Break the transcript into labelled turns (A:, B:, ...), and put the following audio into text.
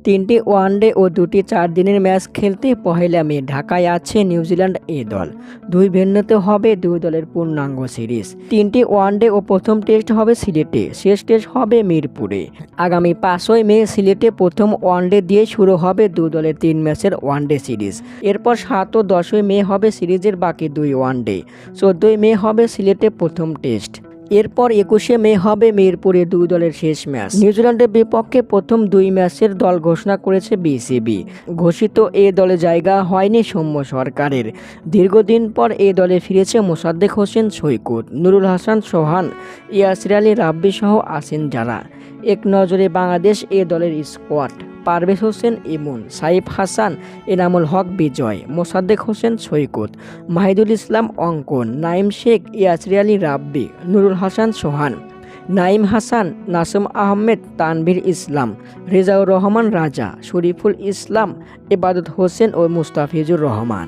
A: তিনটি ওয়ানডে ও দুটি 4 দিনের ম্যাচ খেলতে পহেলা মে ঢাকায় আছে নিউজিল্যান্ড এ দল। দুই ভেন্যুতে হবে দুই দলের পূর্ণাঙ্গ সিরিজ। তিনটি ওয়ানডে ও প্রথম টেস্ট হবে সিলেটে, শেষ টেস্ট হবে মিরপুরে। আগামী 5ই মে সিলেটে প্রথম ওয়ানডে দিয়ে শুরু হবে দুই দলের 3 ম্যাচের ওয়ানডে সিরিজ। এরপর 7 ও 10ই মে হবে সিরিজের বাকি 2 ওয়ানডে। 14ই মে হবে সিলেটে প্রথম টেস্ট। এরপর 21শে মে হবে মিরপুরে দুই দলের শেষ ম্যাচ। নিউজিল্যান্ডের বিপক্ষে প্রথম 2 ম্যাচের দল ঘোষণা করেছে বিসিবি। ঘোষিত এ দলে জায়গা হয়নি সৌম্য সরকারের। দীর্ঘদিন পর এ দলে ফিরেছে মোসাদ্দেক হোসেন সৈকত, নুরুল হাসান সোহান, ইয়াসির আলী রাব্বি সহ আছেন যারা। এক নজরে বাংলাদেশ এ দলের স্কোয়াড: পারভেজ হোসেন ইমন, সাইফ হাসান, এনামুল হক বিজয়, মোসাদ্দেক হোসেন সৈকত, মাহিদুল ইসলাম অঙ্কন, নাইম শেখ, ইয়াসির আলী রাব্বি, নুরুল হাসান সোহান, নাইম হাসান, নাসুম আহমেদ, তানভীর ইসলাম, রেজাউর রহমান রাজা, শরীফুল ইসলাম, ইবাদত হোসেন ও মুস্তাফিজুর রহমান।